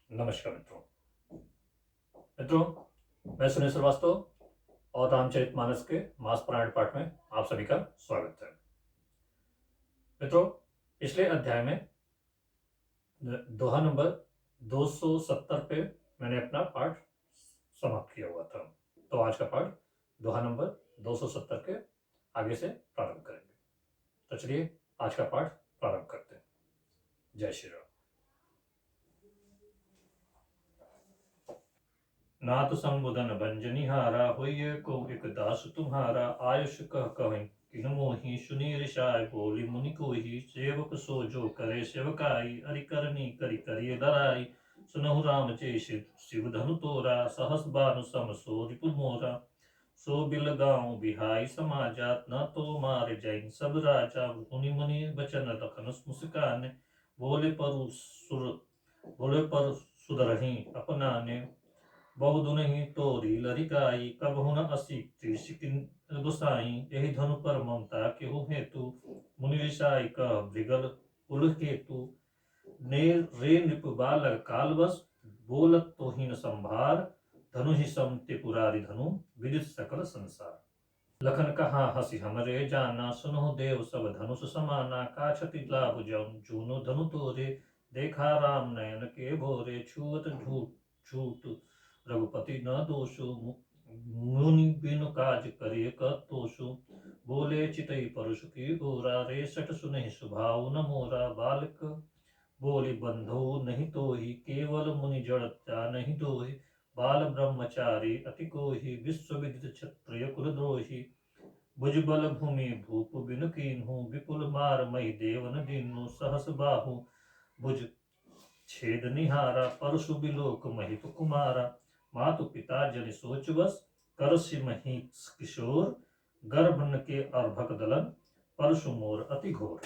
नमस्कार मित्रों मैं सुनील श्रीवास्तव और रामचरितमानस के मास पुराण पाठ में आप सभी का स्वागत है। मित्रों, पिछले अध्याय में दोहा नंबर 270 पे मैंने अपना पाठ समाप्त किया हुआ था। तो आज का पाठ दोहा नंबर 270 के आगे से प्रारंभ करेंगे। तो चलिए आज का पाठ प्रारंभ करते हैं। जय श्री राम। नाथ संबुदन भंजनिहारा होइए को एक दास तुम्हारा आयुष कह कहें किन मोहि सुनी ऋषाय बोली मुनि कोहि सेवक सो जो करे सेवकाई अरि करनी करि करिय लड़ाई सुनहु राम चेष शिव धनु तोरा सहस बानु सम सो रिपु मोरा सो बिल गाँव बिहाई समाजात न तो मार जैन सब राजा मुनि मुनि बचन लखन मुस्कान बोले पर सुधरहि अपनाने बहुदुनहि तोरी लरिकाई कबहु न असी त्रिशिकिन गोसाई यही धनु पर ममता केहू हेतु मुनि ऋषाई कह भृगल कुल केतु ने रे नृप बालक कालवश बोलत तो हीन संभार धनु ही सम त्रिपुरारी धनु विदित सकल संसार लखन कहा हसी हमरे जाना सुनो देव सब धनुष समाना काछति लाभ जूनो धनु तोरे देखा राम नयन के भोरे छुअत झूठ झूठ रघुपति न दोषु मुनि बिनु काज करे कतोषु बोले चितई परुष की ओरा रे सट सुने सुभाव न मोरा बालक बोली बंधु नहीं तो ही केवल मुनि जड़ता नहीं दोहि बाल ब्रह्मचारी अति कोहि विश्व विदित क्षत्रिय कुलद्रोही भुजबल भूमि भूप बिनु कीन्हु विपुल मार मई देवन दीनु सहस बाहु भुज छेद निहारा परशु बिलोक महिप कुमारा मातु पिता जनि सोच बस करसि मही किशोर गर्भ के अर्भक दलन परशु मोर अति घोर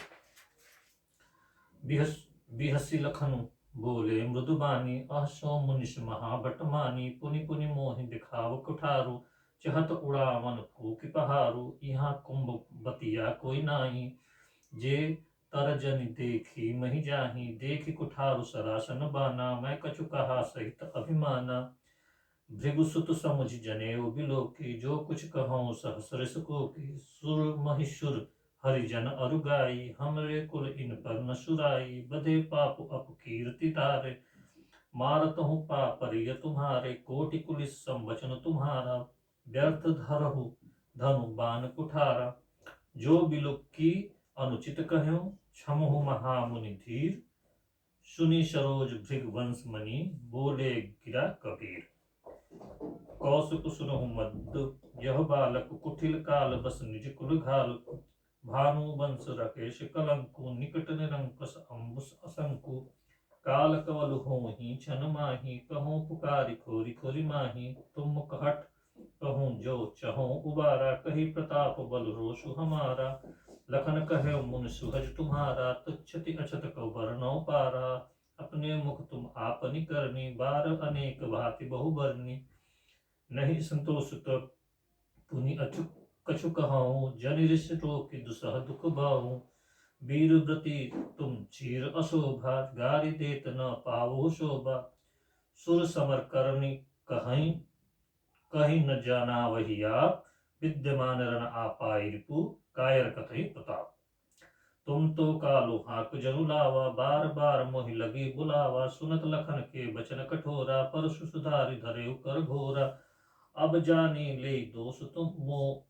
बिहसी लखनु बोले मृदुबानी अहसो मुनिष महाभट मानी पुनि पुनि मोहि दिखाव कुठारु चहत उड़ावन फूक पहारु यहाँ कुंभ बतिया कोई नाही जे तरजनि देखी मही जाही देखी कुठारु सरासन बाना मैं कछु कहा सहित अभिमाना भृगुसुत समुझ जनेऊ बिलोकी जो कुछ कहूँ सहसरस को की सुर महिषुर हरिजन अरुगाई हमरे कुल इन पर न सुराई बधे पाप अपकीर्ति तारे मारत हूँ पापरिय तुम्हारे कोटि कुलिस संवचन तुम्हारा व्यर्थ धरहु धनु बान कुठारा जो बिलुक की अनुचित कहो क्षमहु महामुनि धीर सुनी सरोज भृगवंश मणि बोले गिरा कबीर कौसुक सुनहु मद यह बालक कुटिल काल बस निज कुल घाल भानु वंश राकेश कलंकु निकट निरंकुश अम्बुस असंकु काल कवल हो ही छन माही कहूँ पुकारी खोरी खोरी माही तुम कहट कहूँ जो चहो उबारा कही प्रताप बल रोषु हमारा लखन कहे मुन सुहज तुम्हारा तुच्छति अछत कौ बरनौ पारा अपने मुख तुम आपनि करनी बार अनेक भांति बहु बरनी नहीं संतोष तब पुनि अचु कछु कहूँ जनि ऋष रोकि दुसह दुख बाहू वीर व्रति तुम चीर अशोभा गारि देत न पावो शोभा सुर समर करनी कहीं कहीं न जाना वही आप विद्यमान रण आपाई रिपु कायर कथई प्रताप तुम तो कालो हाक जनु लावा बार बार मोहि लगी बुलावा सुनत लखन के बचन कठोरा परशु सुधारि धरे कर घोरा अब जानी ले दोष तुम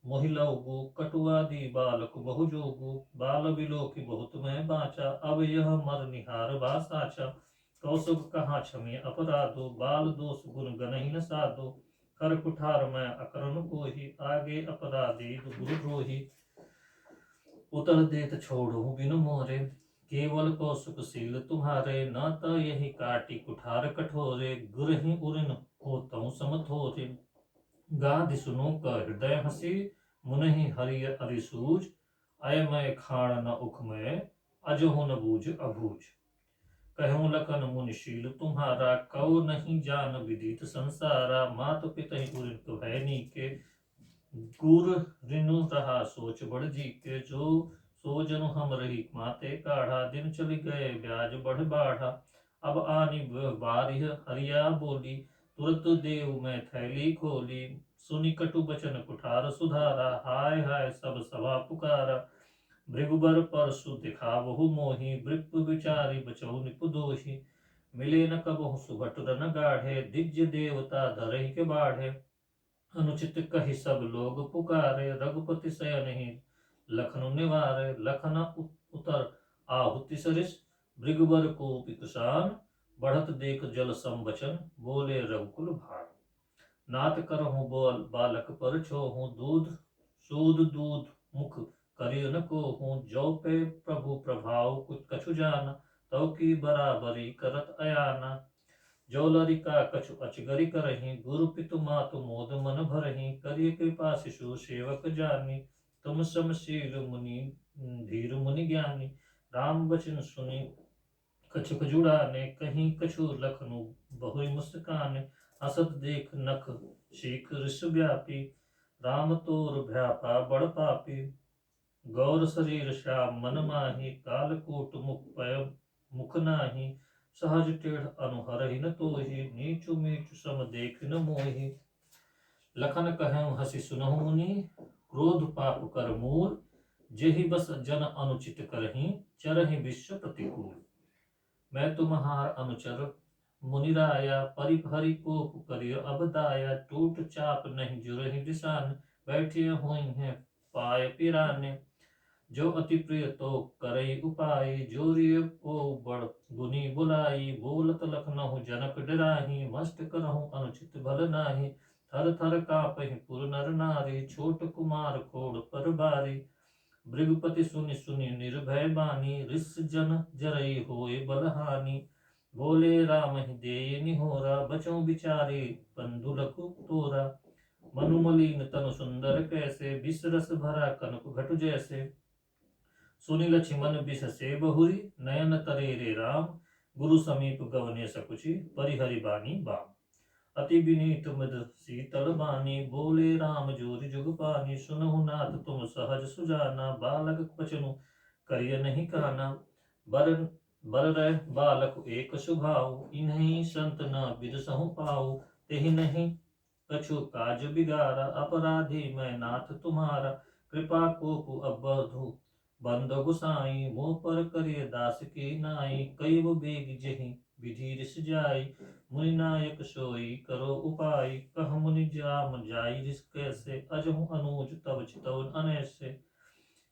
मोहि लौगु कटुआदि बालक बहु जोगु बाल बिलोकि बहुत मैं बाचा अब यह मर निहार बा साचा कौसुक कहाँ क्षमी अपराधो बाल दोष गुण गनहि न साधो कर कुठार मैं अकरन को ही आगे अपराधी गुरु द्रोही उतर देत छोड़ो बिनु मोरे केवल कौसुकशील तुम्हारे न त यही काटी कुठार कठोरे गुरहि उरिन होतौ समथोरे गाधि सुनो का हृदय हसी मुनहि हरि अरिसूज अय मैं खाण न उख में अजहु न बूझ अबूझ कहूँ लखन मुनिशील तुम्हारा कौ नहीं जान विदित संसारा मात पिता उरिन भय के गुर रिनु रहा सोच बढ़ जी के जो सो जनु हम रही माते काढ़ा दिन चली गए ब्याज बढ़ बाढ़ा अब आनी बारिह हरिया बोली, तुरत देव मैं थैली खोली। सुनि कटु बचन कुठार सुधारा, हाय हाय सब सभा पुकारा। भृगुबर परसु दिखावहु मोहि, वृप विचारी बचहु निपुदोषी। मिले न कबहु सुभट रन गाढ़े, दिव्य देवता धरहि के बाढ़े। अनुचित कहि सब लोग पुकारे, रघुपति शयन ही लखन निवारे। लखन उतर आहुति सरिस, भृगुबर कोपि कुशान। बढ़त देख जल संबचन, बोले रघुकुल भार। नाथ करहु बोल बालक पर छोहु, दूध सूद दूध मुख करिय न कोहु। जो पे प्रभु प्रभाव कुछ कछु जाना, तव की बराबरी करत अयाना। जो लरिका कछु अचगरि करही, गुरु पितु मातु मोद मन भरही। करिय कृपा शिशु सेवक जानी, तुम समशील मुनि धीर मुनि ज्ञानी। राम बचन सुनि कछुक जुड़ाने, कहीं कछु लखनु बहु मुस्काने। हसत देख नख शीख ऋष व्यापी, राम तोर भ्यापा बड़ पापी। गौर शरीर श्याम मन माही, कालकूट मुख पय मुख नाही। सहज टेढ़ अनुहरहि न तोहि, नीचु मीचु सम देख न मोहि। लखन कहऊँ हसि सुनहु मुनि, क्रोध पाप कर मूल। जेहि बस जन अनुचित करहि, चरहि विश्व प्रतिकूल। मैं तुम्हार अनुचर मुनिराया, परिहरि कोप करिय अब दाया। टूट चाप नहीं जुरहि दिसान, बैठिए हुई हैं पाय पिराने। जो अति प्रिय तो करई उपाय, जोरिय को बड़ गुनी बुलाई। बोलत लखनऊ जनक डराही, मस्त करहु अनुचित भल नाही। थर थर कापहि पुर नर नारी, छोट कुमार खोड़ पर बारी। भृगुपति सुनि सुनि निर्भय बानी, ऋष जन जरई होए बलहानि। बोले राम ही देय निहोरा, बचऊं बिचारे बंधु लखु तोरा। मनु मलिन तनु सुंदर कैसे, विष रस भरा कनक घटु जैसे। सुनि लक्ष्मण बिष से बहुरी, नयन तरे रे राम। गुरु समीप गवने सकुचि, परिहरि बानी बाम। अति विनीत मद शीतल बानी, बोले राम जोरि जुग पानी। सुनहु नाथ तुम सहज सुजाना, बालक बचनु करिय नहीं काना। बर बर रह बालक एक स्वभाव, इन्हीं संत न बिदसहु पाऊ। तेहि नहीं कछु काज बिगारा, अपराधी मैं नाथ तुम्हारा। कृपा कोपु अबधु बंद गुसाई, मोह पर करिय दास की नाई। कई बेग जहि विधि रिस जाई, मुनि नायक सोई करो उपाय। कह मुनि जाम जाई रिस कैसे, अजहु अनुज तब चितव अनैसे।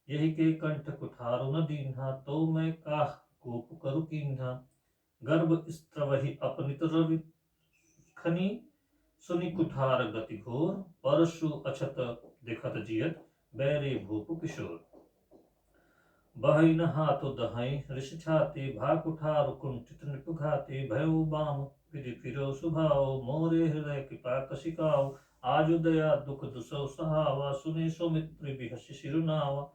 यही के कंठ कुठारु न दीन्हा, तो मैं काह कोप करु कीन्हा। गर्भ स्त्रवहि अपनित रवि खनी, सुनि कुठार गति घोर। परशु अछत दिखत जियत, बैरी भूप किशोर। बहई न हाथु दहई ऋष छाती, भा कुठारु कुंठित नृप घाती। भयउ बाम विधि फिरो सुभाव, मोरे हृदय कृपा कसिकाव। आजु दया दुख दुसौ सहावा, सुनि सौमित्र बिहसि सिरुनावा।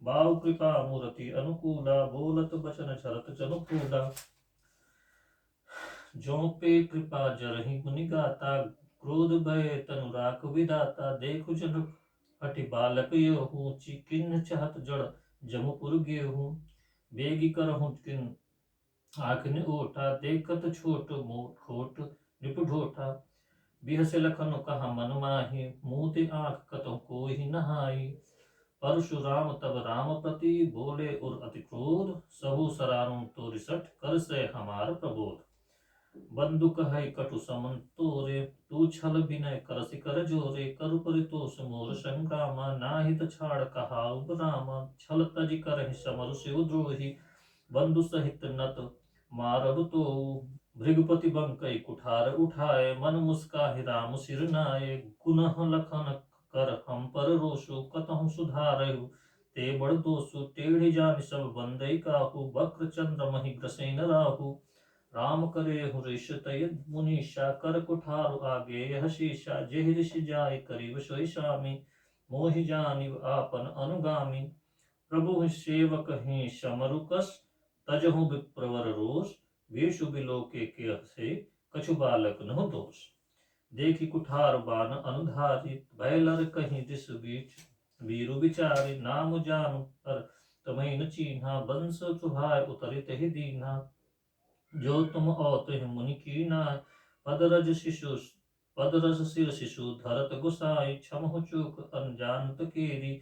बाहु कृपा मूर्ति अनुकूला, बोलत बचन छरत जनु फूला। जो पे कृपा जरहि मुनि गाता, क्रोध भय तनु राख विदाता। देखु जन हठि बालक यहु, किन्न चाहत जड़ जमुपुर गेहूँ। बेगी करहु किन आखिन ओठा, देखत छोट मोट खोट निप ढोठा। बिहसे लखन कहा मन माही, मूते आंख कतहु कोहि नहाई। परशुराम तब राम प्रति, बोले और अति क्रोध। सबु सरारुं तो रिसठ, कर से हमार प्रबोध। बंधु कहे कटु समन तोरे, तू छल विनय करसि कर जोरे। करु परितोष मोर संग्रामा, नाहित छाड़ कहाउ रामा। छल तजि करहि समरु शिव द्रोही, बंधु सहित नत मारहु तो। भृगुपति बंकई कुठार उठाए, मन मुस्काहि राम सिर नाए। गुनह लखन कर हम पर रोषु, कतहु सुधारहु ते बड़ दोषु। टेढ़ी जानि सब बंदई काहू, वक्र चंद्र महि ग्रसै न राहु। राम करे हृष तय मुनीषा, कर कुठारु आगे यह शीशा। जेहि ऋषि जाय करीब सोई स्वामी, मोहि जानिब आपन अनुगामी। प्रभु सेवक ही समरु कस, तजहु विप्रवर रोष। वेशु बिलोके के से, कछु बालक नहु दोष। देखि कुठार बान अनुधारी, भय लर कहीं दिस बीच वीरु विचारी। नाम जानु पर तमहि न चीन्हा, बंस सुभाय उतरित ही दीन्हा। जो तुम औते मुनि की नाय। पदरज शिशु पदरज सिर शिशु धरत गुसाई, क्षमहु चूक अनजानत केरी।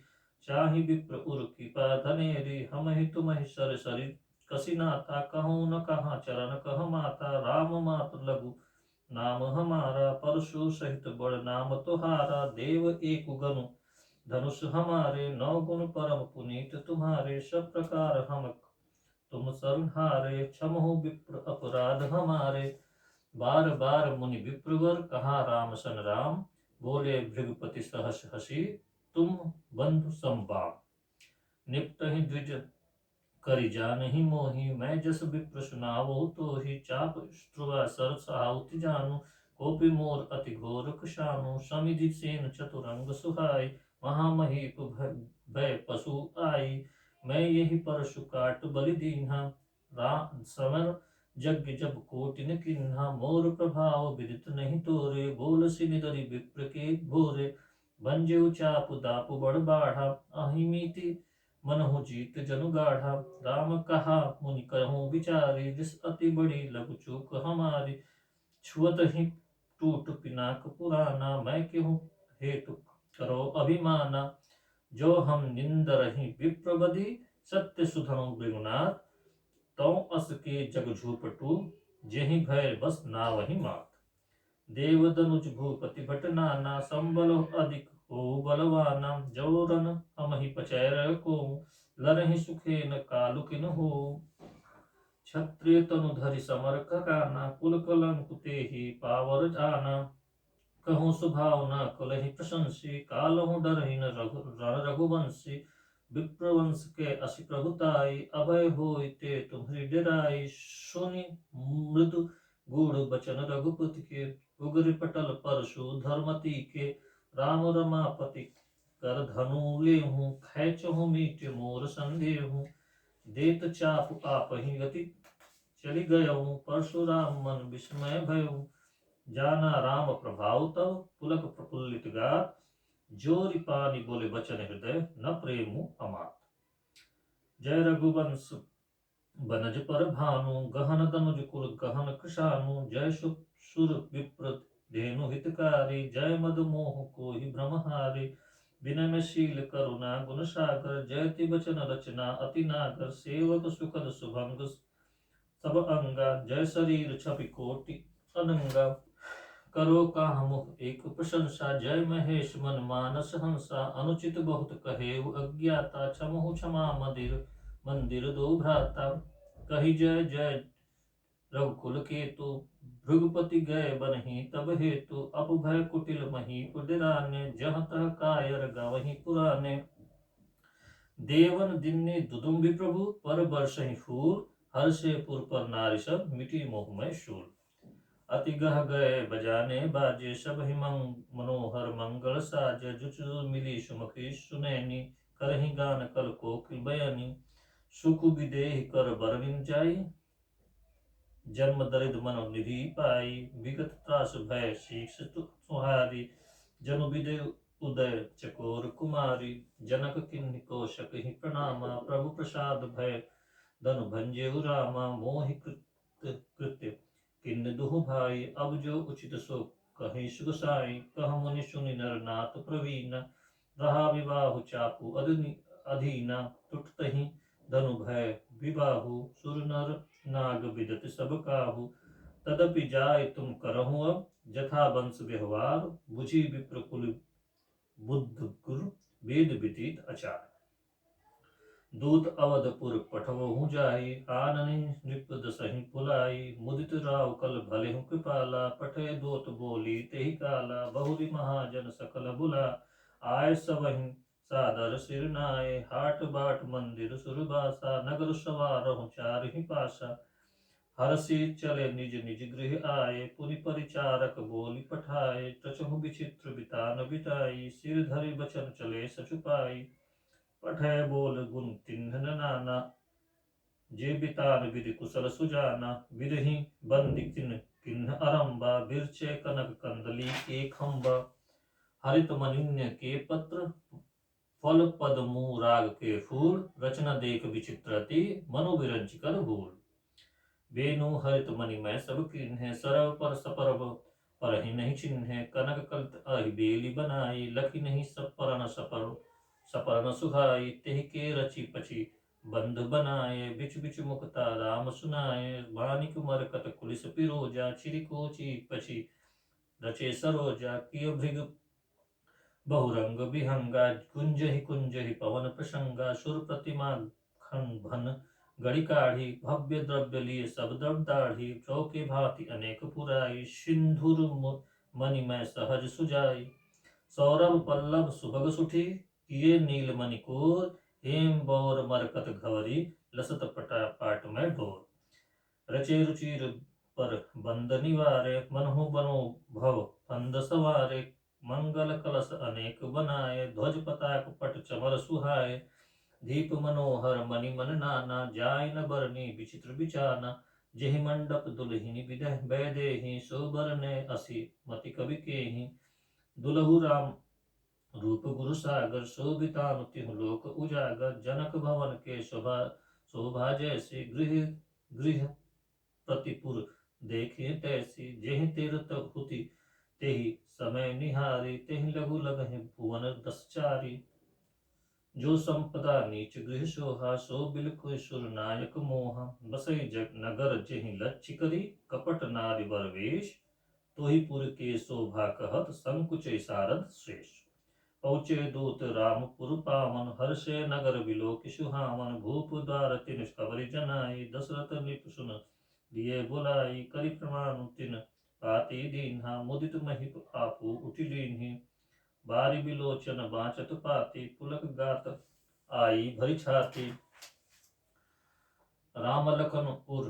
चाहि विप्र उर कृपा धनेरी, हम ही तुम ही सर सरि कसी नाथा। कहूँ न कहाँ चरण कह माता, राम मात लघु नाम हमारा। परशु सहित बड़ नाम तुहारा, देव एक गनु धनुष हमारे। नौ गुण परम पुनीत तुम्हारे, सब प्रकार हम तुम संहारे। क्षमहु विप्र अपराध हमारे, बार बार मुनि विप्रवर। कहा राम सन राम, बोले भृगुपति सहस हसी। तुम बंधु संवाम, निपटहि द्विज करि जानहि मोहि। मैं जस विप्र सुनावहु तोहि, चाप स्त्रुवा सर सहाउति जानु। कोपि मोर अति घोर कुशानु, समिधि सेन चतुरंग सुहाई। महामहीप भय पशु आई, मैं यही परशु काट बलि दीन्हा। समर यज्ञ जब कोटिन किन्हा, मोर प्रभाव विदित नहीं तोरे। बोल सिमिदरि विप्र के भोरे, भंजउ चापु दापु बड़ बाढ़ा। अहिमीति मनहु जीत जनु गाढ़ा। राम कहा मुनि करहु विचारी, जिस अति बड़ी लघु चूक हमारी। छुअत ही टूट पिनाक पुराना, मैं क्यों हेतु करो अभिमाना। जो हम निंदरहि विप्रबधि, सत्य सुधनु मृगुनाथ। तौ अस के जग झूपटू, जेहि भय बस नावहि मात। देवदनुज भूपति भट नाना, संबल अधिक हो बलवाना। जो रन हमहि पचैर को, लरहि सुखे न कालुकिन हो। क्षत्रिय तनु धरि समर काना, कुल कलंक तेहि पावर जाना। कहूँ स्वभाव न कलहि प्रशंसी, कालहु डरहि न रघुवंशी। विप्रवंश के असी प्रभुताई, अभय होय ते तुम्हरी डेराई। सुनि मृदु गूढ़ बचन रघुपति के, उग्र पटल परशु धर्मति के। राम रमापति कर धनु लेहूं, खैचहु मीट मोर संदेहूं। देत चाप आपहि गति चली गयऊं, परशुराम मन विस्मय भयऊं। जाना राम प्रभाव तव, पुलक प्रफुल्लित गात। जोरि पानी बोले बचन हृदय, न प्रेमु अमात। जय रघुवंश बनज पर भानु, गहन तनुज कुल गहन कृशानु। जय सुर विप्र धेनु हितकारी, जय मद मोह कोहि भ्रमहारी। विनय में शील करुणा गुण सागर, जयति वचन रचना अति नागर। सेवक सुखद सुभंग सब अंगा, जय शरीर छपि कोटि अनंगा। करो काहमुख एक प्रशंसा, जय महेश मन मानस हंसा। अनुचित बहुत कहेउ अज्ञाता, क्षमहु क्षमा मंदिर मंदिर दो भ्राता। कही जय जय रघुकुल केतु, भृगुपति गए बनहि तब हेतु। अपभय कुटिल महीप डिराने, जहाँ तह कायर गवहि पुराने। देवन दिन्ने दुदुम्बि प्रभु, पर बरसहि फूल। हर्षे पुर पर नारि सब, मिटी मोहमय शूल। अति गह गए बजाने बाजे, सब ही मनोहर मंगल साज। जुचु मिली सुमखी सुनैनी, करहि गान कल कोकिल बयनी। सुख विदेह कर बर जाई, जन्म दरिद्र मन निधि पाई। विगत त्रास भय शीष सुहारी, जनु विदे उदय चकोर कुमारी। जनक किन्हि कौशक ही प्रणामा, प्रभु प्रसाद भय धनु भंजेउ रामा। मोहि कृत्य किन्न दुहु भाई, अब जो उचित सो कहीं सुगसाई। कह मुनि सुनि नर नाथ प्रवीण, रहा विवाहु चापु अधीना। टूटतहि धनु भय विबाहु, सुर नर नाग विदत सब काहू। तदपि जाय तुम करहु अब, जथा वंश व्यवहार। बुझी विप्र कुल बुद्ध गुरु, वेद विदित आचार। दूत अवधपुर पठवहु जाई, आननि नृप दसहि पुलाई। मुदित राव कल भलेहु कृपाला, पठे दोत बोली तेहि काला। बहुरी महाजन सकल बुला, आय सबहि सादर सिर नाय। हाट बाट मंदिर सुरबासा, नगर सवारहु चारहि पासा। हरषि चले निज निज गृह आए, पुनि परिचारक बोली पठाए। तचहु विचित्र बितान बिताई, सिर धरि बचन चले सचुपाई। पठय बोल गुण तिन्ह नाना, जे बितान विधि कुशल सुजाना। विरहि बंदी किन्ह अरंबा, बिरचे कनक कंदली के खंबा। हरित मनिन्य के पत्र, फल पद्मु राग के फूल। रचना देख विचित्रति, मनु विरंच कर भूल। बेनु हरित मणि मैं सब कीन्हे, सरव पर सपरव पर ही नहीं चिन्हे। कनक कलित अहि बेली बनाई, लखी नहीं सपरन सपर सपरन सुहाई। तेहि के रची पची बंध बनाए, बिच बिच मुखता राम सुनाए। मानिक मरकत कुलिस पिरोजा, चिरिकोची पची रचे सरोजा। किय भृग बहुरंग विहंगा, कुंज ही पवन प्रसंगा। सुर प्रतिमा खन भन गढ़ी काढ़ी, भव्य द्रव्य लिए सब द्रव दाढ़ी। चौके भांति अनेक पुराई, सिंधुर मणि मैं सहज सुजाई। सौरभ पल्लव सुभग सुठी, किए नीलमणि कोर। हेम बौर मरकत घवरी, लसत पटा पाट में ढोर। रचे रुचिर पर बंद निवारे, मनहु बनो भव फंद सवारे। मंगल कलश अनेक बनाए, ध्वज पताक पट चमर सुहाए। दीप मनोहर मणि मन नाना, जाय न बरनी विचित्र बिचाना। जेहि मंडप दुलहिनी विदह बैदेही, सो बरने असी मति कवि केहि। दुलहु राम रूप गुरु सागर, शोभितानु तिहु लोक उजागर। जनक भवन के शोभा शोभा जैसी, गृह गृह प्रतिपुर देखे तैसी। जेहि तीर्थ हुति तेहि समय निहारी, तेहि लघु लगहि भुवन दस चारी। जो संपदा नीच गृह सोहा, सो बिलखु सुर नायक मोहा। बसई जग नगर जेहि लक्ष्य करी, कपट नारि बर वेश। तोहि पुर के शोभा कहत, संकुच सारद शेष। पहुँचे दूत रामपुर पावन, हर्षे नगर बिलोक सुहावन। भूप द्वार तिन कवरि जनाई, दशरथ नृप सुन दिए बुलाई। करि प्रमाण तिन पाती दीन्हा, मुदित महिप आपू उठि लीन्ही। बारी बिलोचन बाँचत पाती, पुलक गात आई भरी छाती। राम लखन उर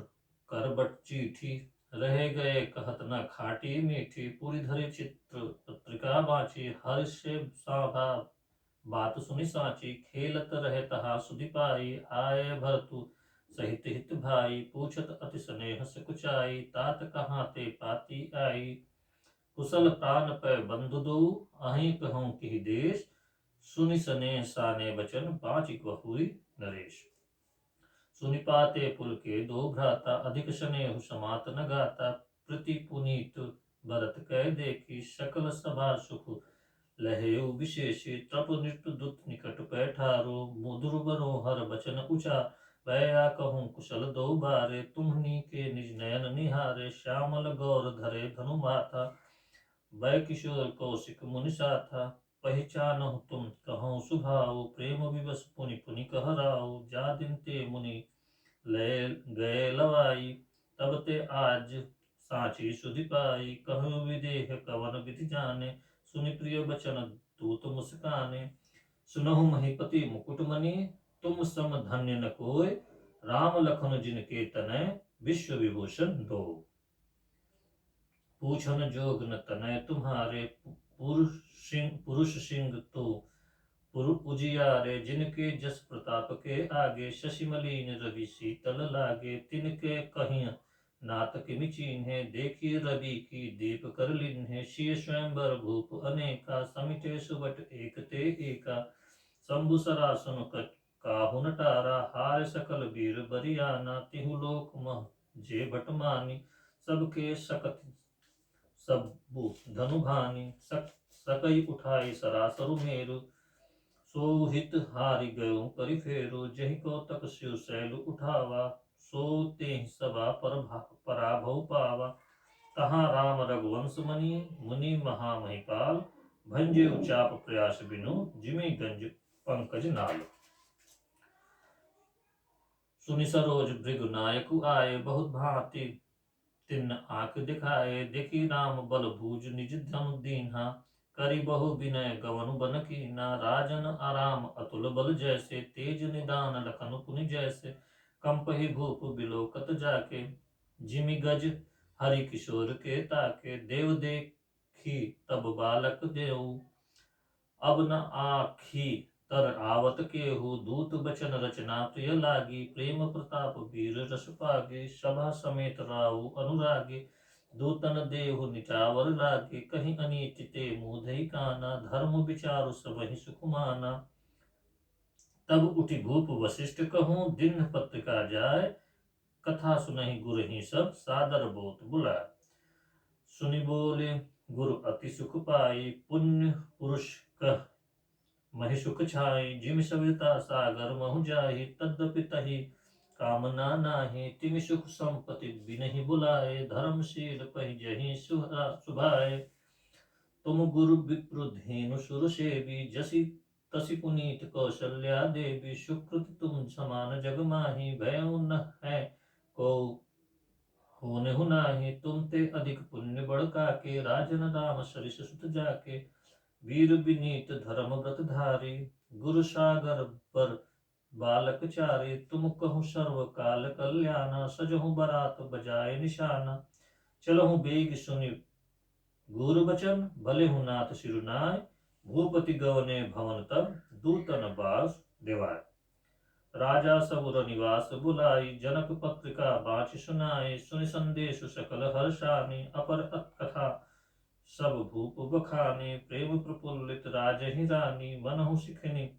कर बट चिट्ठी, रह गए कहत न खाटी मीठी। पूरी धरे चित्र पत्रिका बाँची, हर्ष से साभा बात सुनि साची। खेलत रहे तहा सुधि पाई, आए भरतु सहित हित भाई। पूछत अति स्नेह सकुचाई, तात कहाँ ते पाती आई। कुशल प्राण पै बंधु दो, अहि कहूँ कि देश। सुनि स्नेह साने बचन, बाँचि बहुरी नरेश। सुनि पाते पुल के दो भ्राता, अधिक स्नेह समात न गाता। प्रति पुनीत भरत कह देखी, सकल सभा सुख लहेउ विशेषी। तप नृप दुत निकट पैठारो, मधुर मनोहर बचन उचा। भया कहूँ कुशल दो बारे, तुम्हनी के निज नयन निहारे। श्यामल गौर धरे धनु माथा, वै किशोर कौशिक मुनि साथा। पहचानहु तुम कहो सुभाव, प्रेम विवश पुनि पुनि कह राव। जा दिन ते मुनि लय गए लवाई, तब ते आज साची सुधि पाई। कहु विदेह कवन विधि जाने, सुनि प्रिय बचन दूत मुस्काने। सुनहु महीपति मुकुट मणि, तुम सम धन्य न कोय। राम लखन जिनके तनय, विश्व विभूषण दो। पूछन जोग न तनय तुम्हारे, पुरुष सिंह तो पुर उजियारे। जिनके जस प्रताप के आगे, शशि मलीन रवि शीतल लागे। तिनके कहिं नात किमि चीन्हे, देखी रवि की दीप कर लिन्हे। सिय स्वयंवर भूप अनेका, समिते सुबट एक ते एका। शंभु सरासन काहु न टारा, हार सकल वीर बरियाना। तिहु लोक मह जे भट मानी, सबके सकत सबु धनु भानी। सकई उठाई सरासरु मेरु, सोहित हारि गयो करि फेरु। जहि को तक शिव शैल उठावा, सो तेहि सभा पराभव पावा। तहाँ राम रघुवंश मणि, मुनि महामहिपाल। भंजे उचाप प्रयास बिनु, जिमि गंज पंकज नाल। सुनि सरोज भृगु नायक आए, बहुत भांति तिन्न आंख दिखाए। देखी राम बल भूज निज धनु दीन्हा, करि बहु विनय गवनु बन कीन्हा। राजन आराम अतुल बल जैसे, तेज निदान लखन पुनि जैसे। कंपहि भूप बिलोकत जाके, जिमि गज हरि किशोर के ताके। देव देखी तब बालक देऊ, अब न आखी तर आवत केहू। दूत बचन रचना प्रिय लागी, प्रेम प्रताप वीर रस पागे। सभा समेत राहु अनुरागे, दूतन देहु निचावर लागे। कहीं अनीच ते मुँह धइ काना, धर्म विचारु सबहि सुख माना। तब उठि भूप वशिष्ठ कहूँ, दीन्ह पत्रिका जाय कथा सुनहि गुर ही सब सादर बोत बुलाए। सुनि बोले गुरु अति सुख पाई, पुण्य पुरुष कह महि सुख छाई। जिम सविता सागर महु जाहि, तद्यपि तहि कामना नाही। तिमि सुख संपत्ति बिनहि बुलाए, धर्मशील पहि जहि सुभाए। तुम गुरु विप्र धेनु सुर सेवी, जसि तसि पुनीत कौशल्या देवी। सुकृत तुम समान जग माही, भयउ न है को होने नाही। तुम ते अधिक पुण्य बड़ काके, राजन राम सरिस सुत जाके। वीर विनीत धर्म व्रत धारी, गुरु सागर पर बालक चारे। तुम कहु सर्व काल कल्याण, सजहु बरात बजाय निशाना। चलहु बेग सुनि गुरु बचन, भले हु नाथ सिरुनाय। भूपति गवने भवन तब, दूतन बास देवाय। राजा सब निवास बुलाई, जनक पत्रिका बाच सुनाई। सुनि संदेश सकल हर्षानि, अपर कथा सब भूप बखाने। प्रेम प्रफुल्लित राजहि रानी, मनहु सिखनी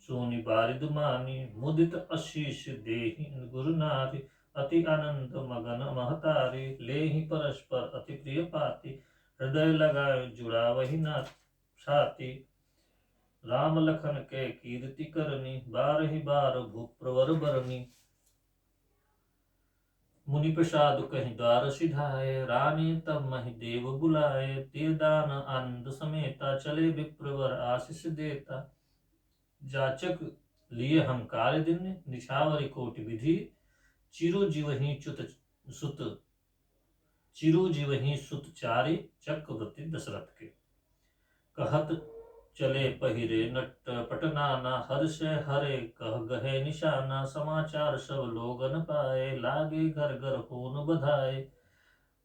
सोनि बारिद मानी। मुदित आशीष देहि गुरु नारी, अति आनंद मगन महतारी। लेहि परस्पर अति प्रिय पाती, हृदय लगाए जुड़ा वही नाथ छाती। राम लखन के कीर्ति करनी, बारहि बार भूप प्रवर बरनी। मुनि प्रसाद कहीं द्वार सिधाए, रानी तब महि देव बुलाए। तीरदान आनंद समेता, चले विप्रवर आशीष देता। जाचक लिए हम कार्य दिन, निछावरी कोटि विधि। चिरु जीवहि सुत चिरु जीवहि सुत चारि, चक्रवर्ती दशरथ के। कहत चले पहिरे नट पटनाना, हर्ष हरे कह गहे निशाना। समाचार सब लोगन पाए, लागे घर घर होन बधाए।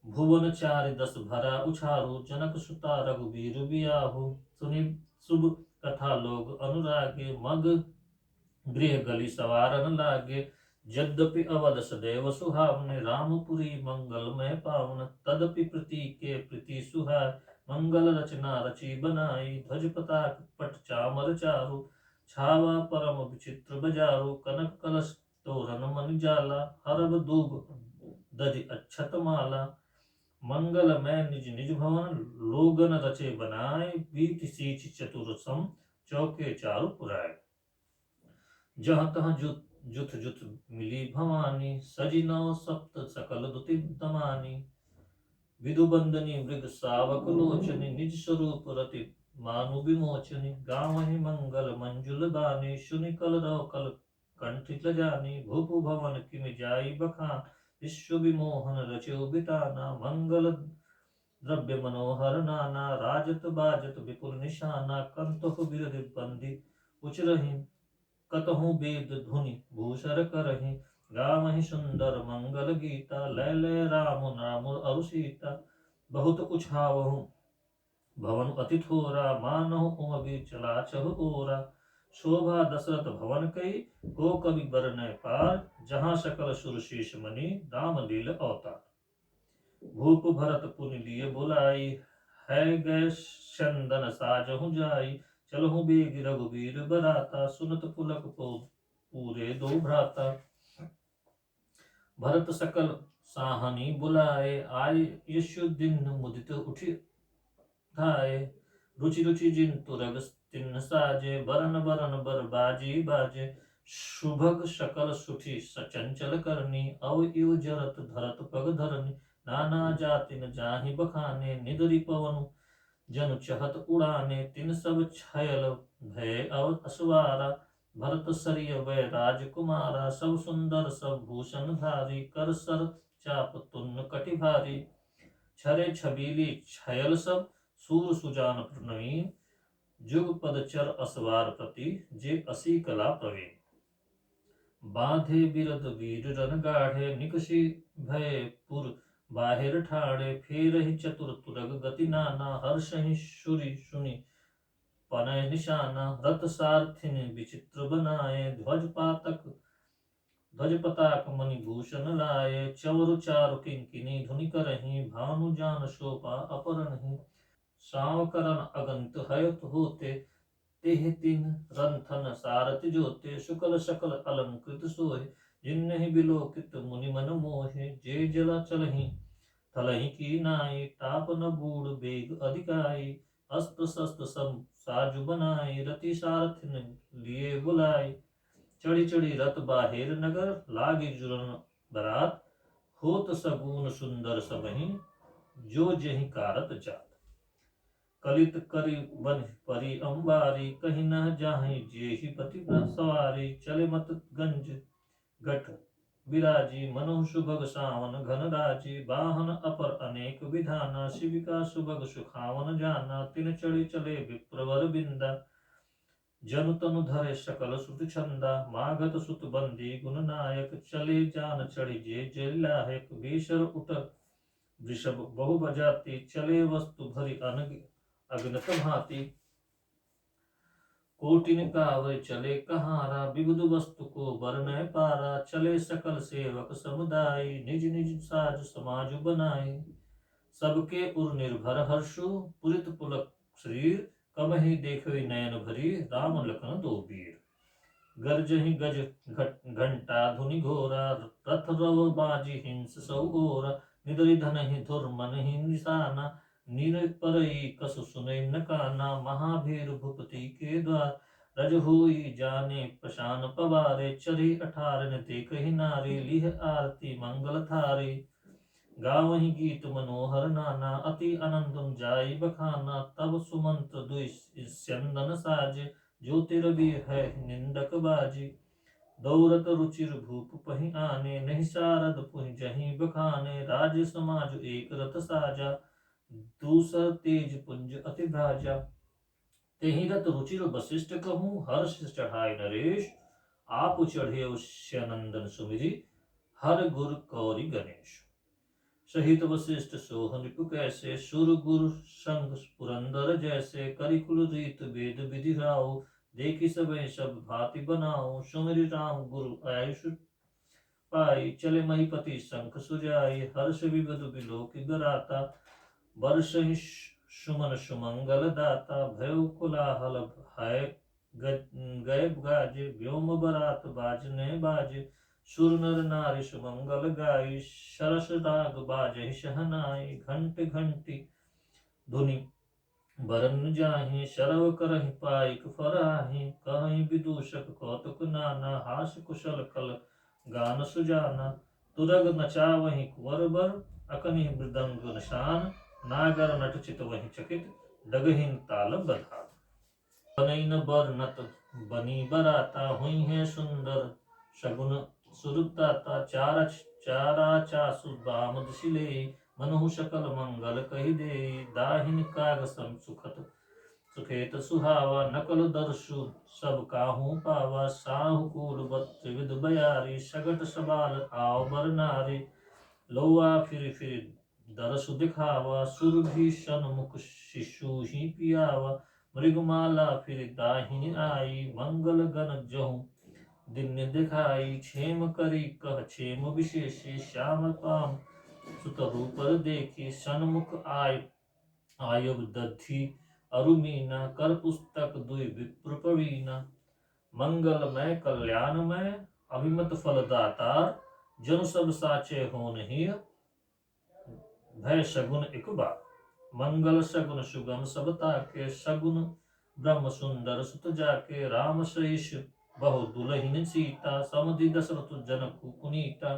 भुवन चारि दस भरा उछारू, जनक सुता रघुबीर बियाहू। सुनि शुभ कथा लोग अनुरागे, मग गृह गली सवारन लागे। यद्यपि अवध सदैव सुहावने, रामपुरी मंगलमय पावन। तदपि प्रीति के प्रीति सुहाय, मंगल रचना रची बनाई। ध्वज पताक पट चामर चारु, छावा परम विचित्र बजारू। कनक कलश तोरण मन जाला, हरब दूब दधि अक्षत माला। मंगल में निज निज भवन, लोगन रचे बनाए। बीत सीच चतुर सम, चौके चारु पुराए। जहाँ तहाँ जुथ जुथ मिली भवानी, सजी नौ सप्त सकल दुति दमानी। विदुबंदनी मृग सावक लोचनी, निज स्वरूप रति मानु विमोचनी। गावहि मंगल मंजुल बानी, सुनि कलरव कल कंठ जानी। भूप भवन किमि जाई बखान, विश्व विमोहन रचो बिताना। मंगल द्रव्य मनोहर नाना, राजत बाजत विपुल निशाना। कंतहु बिरधि बंदी उचरहि, कतहु वेद धुनि भूषर करहि। गावहि सुंदर मंगल गीता, लय लय राम नाम अरु सीता। बहुत उछावहु भवन अति थोरा, मानहु उमगे चला चहु ओरा। शोभा दशरथ भवन कई, को कवि बरनय पार। जहाँ सकल सुर शीश मणि, राम लील अवतार। भूप भरत पुनि लिए बुलाई, है गए चंदन साजहु जाई। चलहु बेग रघुबीर बराता, सुनत पुलक पूरे दो भ्राता। भरत सकल साहनी बुलाए, आय यशु दिन मुदित उठि धाये। रुचि रुचि जिन तुरग तिन्न साजे, बरन बरन बर बाजी बाजे। शुभग सकल सुठि सचंचल करनी, अव इव जरत धरत पग धरनी। नाना जातिन जाहि बखाने, निदरि पवनु जनु चहत उड़ाने। तिन सब छयल भय अव असवारा, भरत सरिय वै राजकुमारा। सब सुंदर सब भूषण धारी, कर सर चाप तुन्न कटि भारी। छरे छबीली छयल सब, सूर सुजान नवीन। जुग पद चर असवार प्रति, जे असी कला प्रवीण। बांधे बिरद वीर रन गाढ़े, निकषि भय पुर बाहिर ठाड़े। फेरहि चतुर तुरग गति नाना, हर्षहि शुरि सुनि पनय निशाना। रथ सारथिन विचित्र बनाए, ध्वज पताक मणि भूषण लाए। चवरु चारु किंकिनी धुनि करहि, भानु जान शोभा अपरहि। सावकरन अगंत हयत होते, तेह तिन रंथन सारथि जोते। शुकल सकल अलंकृत सोहे, जिन्हि बिलोकित मुनि मन मोहे, जे जला चलहि थलहि की नाई, ताप न बूढ़ बेग अधिकाई, अस्त्र शस्त्र सब साजु बनाई, रति सारथिन लिए बुलाई, चढ़ी चढ़ी रत बाहेर नगर, लागे जुरन बरात, होत सगुन सुंदर सबहि, जो जहि कारत जात, कलित करी बन परी अंबारी, कहीं न जाहि जेहि पति न सवारी, चले मत गंज गठ विराजी, मनु सुभग सावन घन राजी, वाहन अपर अनेक विधाना, शिविका सुभग सुखावन जाना, तिन चढ़ी चले विप्रवर बिंदा, जनु तनु धरे सकल सुत छंदा, मागत सुत बंदी गुण नायक, चले जान चढ़ी जे लायक, बेसर उठ वृषभ बहु बजाती, चले वस्तु भरी अगनत भांति, कोटिन कावै चले कहारा, विबुध वस्तु को बरनय पारा, चले सकल सेवक समुदाय, निज निज साज समाज बनाए, सबके उर निर्भर हर्षु, पुरित पुलक शरीर, कबहि देखै नयन भरी, राम लखन दो वीर, गर्जहि गज घंटा धुनि घोरा, रथ रव बाजी हिंस सौ ओरा, निदरि धनहि धुर मनहि निशाना, नीर परई कसु सुनै न काना, महाभीर भूपति के द्वार, रज होई जाने प्रशान पवारे, चढ़ी अठारन देखहि नारी, लिह आरती मंगल थारी, गावहि गीत मनोहर नाना, अति आनंदम जाई बखाना, तब सुमंत्र दुई स्यंदन साजे, ज्योतिरवि है निंदक बाजी, दौरत रुचिर भूप पहि आने, नहीं शारद पुहि जहीं बखाने, राज समाज एक रथ साजा, दूसर तेज पुंज अति भ्राजा, तेहि रत रुचिर वशिष्ठ कहूँ, हर्ष चढ़ाए नरेश, आप चढ़े नंदन सुमिरी, हर गुर कौरि गणेश, सहित वशिष्ठ सोह नृप कैसे, सुर गुर संग पुरंदर जैसे, करिकुल रीत वेद विधि राओ, देखी सबे सब भांति बनाओ, सुमिरि राम गुरु आयुष पाई, चले महीपति शंख सुजाई, हर्ष विबद बिलोकि गराता, वर्षहि सुमन सुमंगल दाता, भय कोलाहल है गए गाजे, व्योम बरात बाजने बाजे, सुर नर नारी सुमंगल गाई, सरस राग बाजहि शहनाई, घंट घंटी धुनि बरन जाहि, शरव करहि पाइक फराहि, कहीं विदूषक कौतुक नाना, हास कुशल कल गान सुजाना, तुरग नचावहि कुंवर बर, अकनि मृदंग निशान, नागर नट चित वहि चकित, डगहिन ताल बधान, बनई न बर नत बनी बराता, हुई है सुंदर शगुन सुरताता, चारा चासु बाम दिशिले, मनहु सकल मंगल कहि दे, दाहिन काग सम सुखत सुखेत सुहावा, नकल दर्शु सब काहू पावा, साहु कूल त्रिविध बयारी, सगट सबाल आव बर नारी, लौआ फिर दरसु दिखावा, सुरभीषण मुख शिशु ही पियावा, मृगमाला फिर दाहिनी आई, मंगल गण जहु दिन दिखाई, क्षेम करी कह क्षेम विशेषी, श्याम पाम सुत रूप देखी, सन्मुख आय दधि अरुमीना, कर पुस्तक दुई विप्र प्रवीणा, मंगलमय कल्याणमय अभिमत फल दातार, जनु सब साचे होन ही भय शगुन एक बार, मंगल सगुन सुगम सब ताके, सगुन ब्रह्म सुंदर सुत जाके, राम सहिष बहु दुलहिन सीता, समुदि दशरथ जनक पुनीता,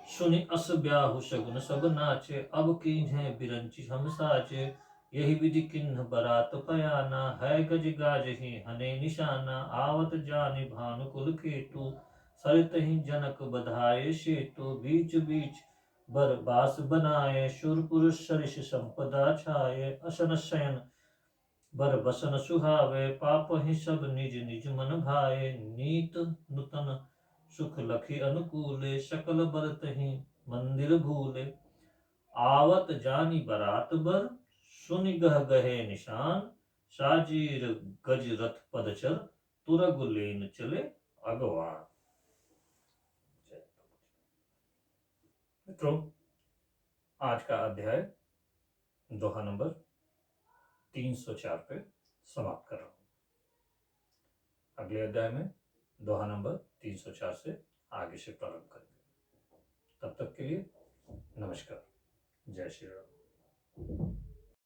सुनि अस ब्याहु शगुन सब नाचे, अब कीन्हे बिरंचि हम साचे, यही विधि किन्ह बरात पयाना, है गज गाजहि हने निशाना, आवत जानि भानुकुल केतु, सरितहि जनक बधाए सेतु, बीच बीच बर बास बनाए, शूरपुर सरिस संपदा छाए, असन शयन बर बसन सुहावे, पाप ही सब निज निज मन भाए, नीत नूतन सुख लखी अनुकूले, सकल बरतहि मंदिर भूले, आवत जानी बरात बर, सुनि गह गहे निशान, साजीर गज रथ पदचर, तुरग लेन चले अगवान। मित्रों, आज का अध्याय दोहा नंबर 304 पे समाप्त कर रहा हूं। अगले अध्याय में दोहा नंबर 304 से आगे से प्रारंभ करेंगे। तब तक के लिए नमस्कार। जय श्री राम।